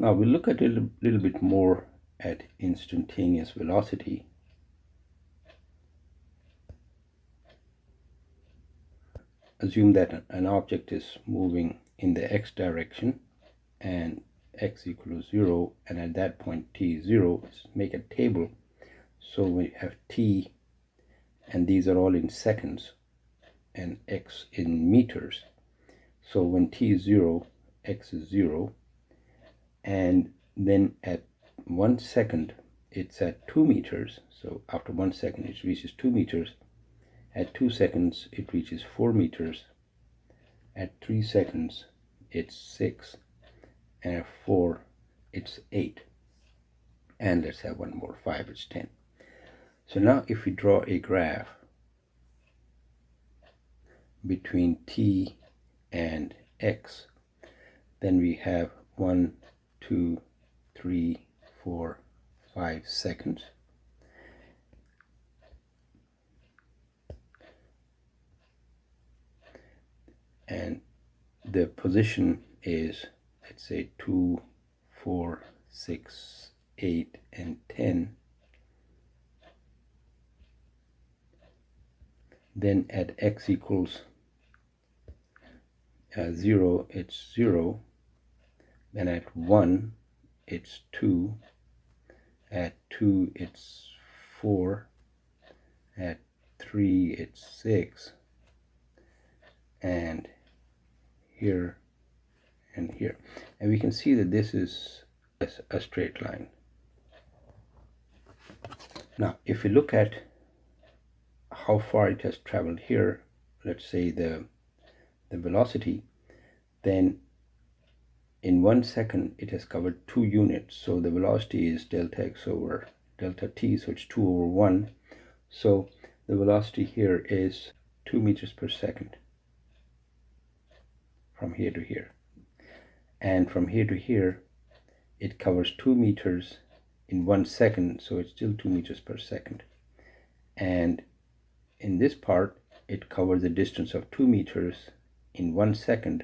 Now we'll look at a little bit more at instantaneous velocity. Assume that an object is moving in the x direction and x equals 0, and at that point t is 0. Let's make a table. So we have t, and these are all in seconds, and x in meters. So when t is 0, x is 0, and then at 1 second it's at 2 meters. So after 1 second it reaches 2 meters. At 2 seconds it reaches 4 meters. At 3 seconds it's 6, and at 4 it's 8, and let's have one more, 5, it's 10. So now if we draw a graph between t and x, then we have 1, 2, 3, 4, 5 seconds. And the position is, let's say, 2, 4, 6, 8, and 10. Then at x equals 0, it's 0. Then at 1, it's 2. At 2, it's 4. At 3, it's 6. And here and here. And we can see that this is a straight line. Now, if we look at how far it has traveled here, let's say the velocity, then in 1 second it has covered 2 units. So the velocity is delta x over delta t, so it's 2 over 1. So the velocity here is 2 meters per second from here to here. And from here to here it covers 2 meters in 1 second, so it's still 2 meters per second. And in this part it covers a distance of 2 meters in 1 second,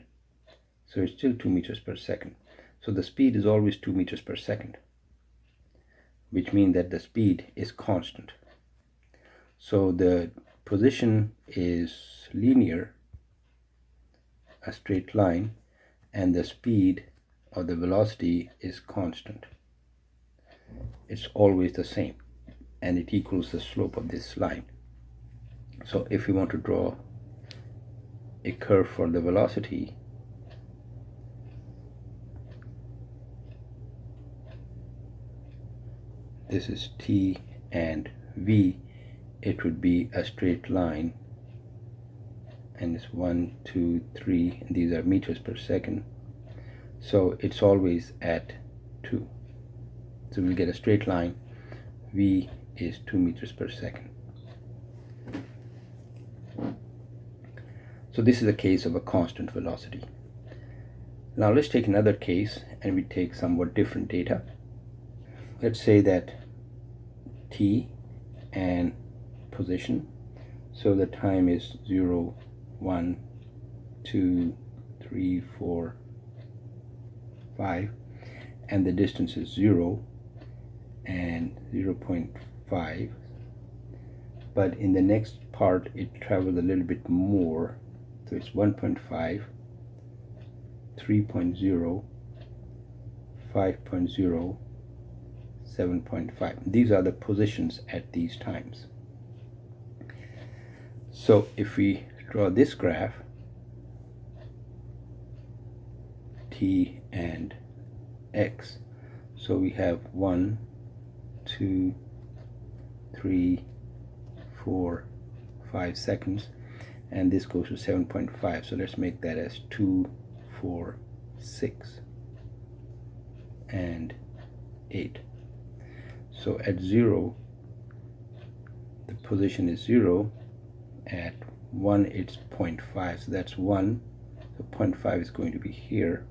so it's still 2 meters per second. So the speed is always 2 meters per second, which means that the speed is constant. So the position is linear, a straight line, and the speed or the velocity is constant. It's always the same, and it equals the slope of this line. So if we want to draw a curve for the velocity, this is t and v, it would be a straight line, and it's 1, 2, 3, and these are meters per second. So it's always at 2. So we'll get a straight line. V is 2 meters per second. So this is a case of a constant velocity. Now let's take another case, and we take somewhat different data. Let's say that t and position, so the time is 0, 1, 2, 3, 4, 5, and the distance is 0 and 0.5. But in the next part it travels a little bit more, so it's 1.5, 3.0, 5.0, 7.5. These are the positions at these times. So if we draw this graph, t and x, so we have 1, 2, 3, 4, 5 seconds, and this goes to 7.5. So let's make that as 2, 4, 6, and 8. So at 0, the position is 0. At 1, it's 0.5, so that's 1. So 0.5 is going to be here.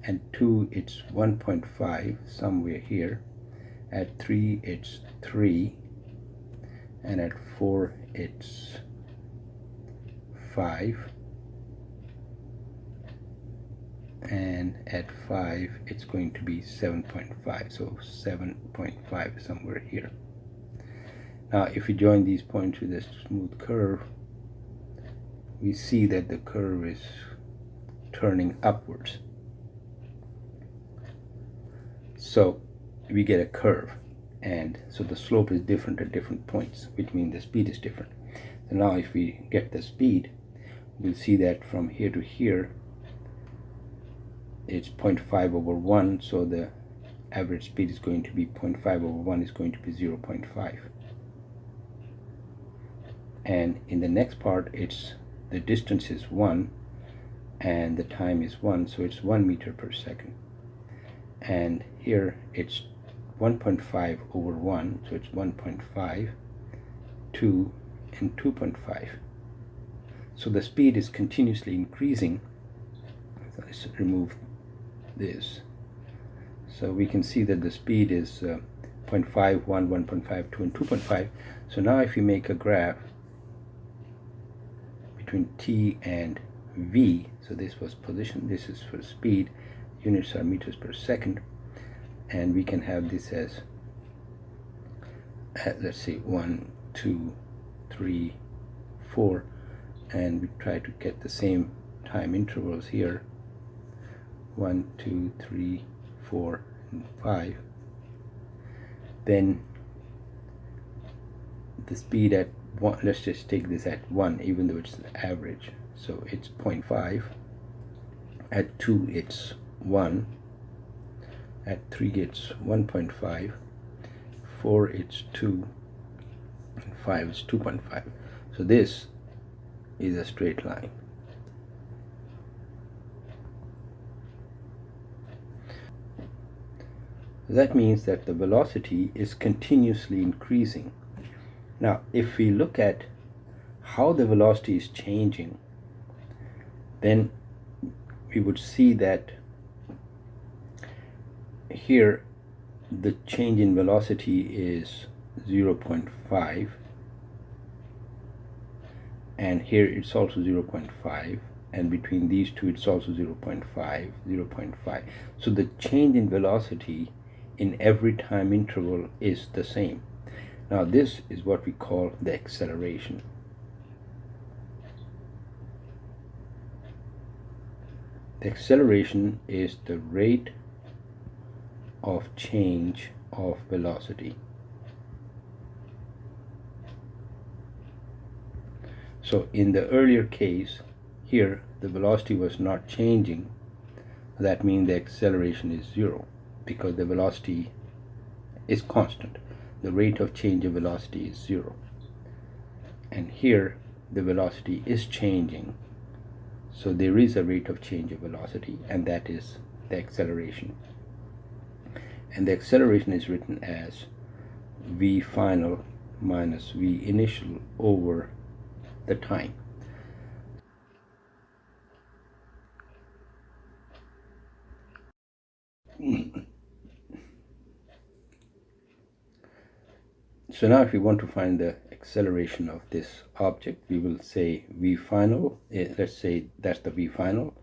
And 2, it's 1.5, somewhere here. At 3, it's 3. And at 4, it's 5. And and at 5 it's going to be 7.5, so 7.5 somewhere here. Now if we join these points with a smooth curve, we see that the curve is turning upwards. So we get a curve, and so the slope is different at different points, which means the speed is different. So now if we get the speed, we'll see that from here to here it's 0.5 over 1, so the average speed is going to be 0.5 over 1 is going to be 0.5. And in the next part, it's the distance is 1 and the time is 1, so it's 1 meter per second. And here it's 1.5 over 1, so it's 1.5, 2, and 2.5. So the speed is continuously increasing. So let's remove this. So we can see that the speed is 0.5, 1, 1.5, 2, and 2.5. So now if you make a graph between t and v, so this was position, this is for speed, units are meters per second, and we can have this as let's say 1, 2, 3, 4, and we try to get the same time intervals here, 1, 2, 3, 4, and 5. Then the speed at 1, let's just take this at 1, even though it's the average, so it's 0.5. At 2 it's 1, at 3 it's 1.5, 4 it's 2, and 5 is 2.5. So this is a straight line. That means that the velocity is continuously increasing. Now if we look at how the velocity is changing, then we would see that here the change in velocity is 0.5, and here it's also 0.5, and between these two it's also 0.5, 0.5. So the change in velocity in every time interval is the same. Now this is what we call the acceleration. The acceleration is the rate of change of velocity. So in the earlier case here, the velocity was not changing. That means the acceleration is 0, because the velocity is constant. The rate of change of velocity is 0. And here the velocity is changing, so there is a rate of change of velocity, and that is the acceleration. And the acceleration is written as v final minus v initial over the time. So now if we want to find the acceleration of this object, we will say v final, let's say that's the v final,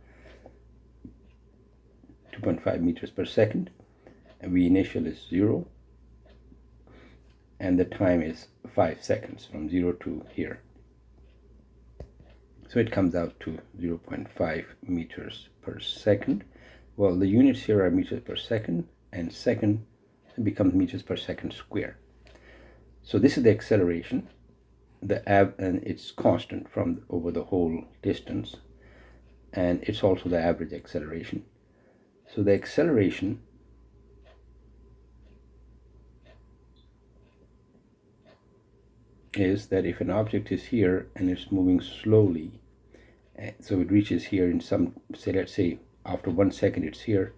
2.5 meters per second, and v initial is 0, and the time is 5 seconds from 0 to here. So it comes out to 0.5 meters per second. Well, the units here are meters per second, and second becomes meters per second square. So this is the acceleration, and it's constant from over the whole distance, and it's also the average acceleration. So the acceleration is that if an object is here and it's moving slowly, so it reaches here in some, say, let's say after 1 second it's here,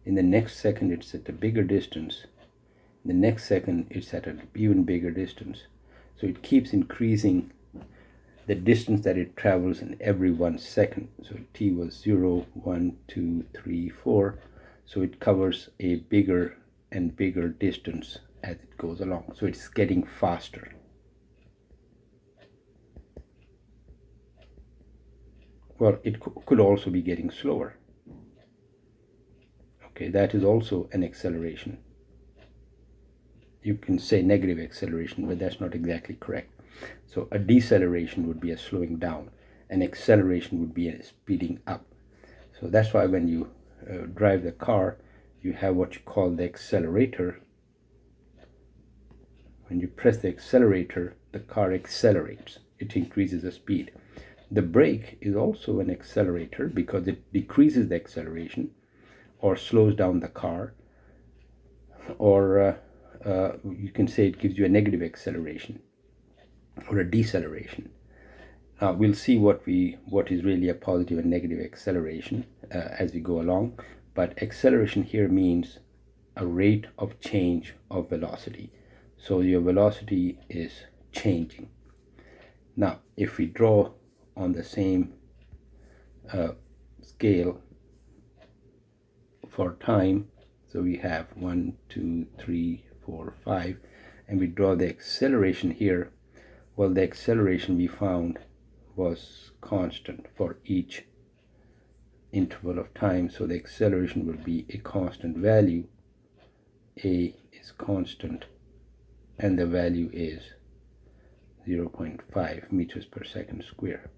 in the next second it's at a bigger distance, the next second it's at an even bigger distance. So it keeps increasing the distance that it travels in every 1 second. So t was 0, 1, 2, 3, 4. So it covers a bigger and bigger distance as it goes along. So it's getting faster. Well, it could also be getting slower. Okay, that is also an acceleration. You can say negative acceleration, but that's not exactly correct. So a deceleration would be a slowing down. An acceleration would be a speeding up. So that's why when you drive the car, you have what you call the accelerator. When you press the accelerator, the car accelerates. It increases the speed. The brake is also an accelerator because it decreases the acceleration or slows down the car, or you can say it gives you a negative acceleration or a deceleration. We'll see what is really a positive and negative acceleration as we go along, but acceleration here means a rate of change of velocity. So your velocity is changing. Now, if we draw on the same scale for time, so we have 1, 2, 3, 4, 5, and we draw the acceleration here. Well, the acceleration we found was constant for each interval of time, so the acceleration will be a constant value. A is constant and the value is 0.5 meters per second square.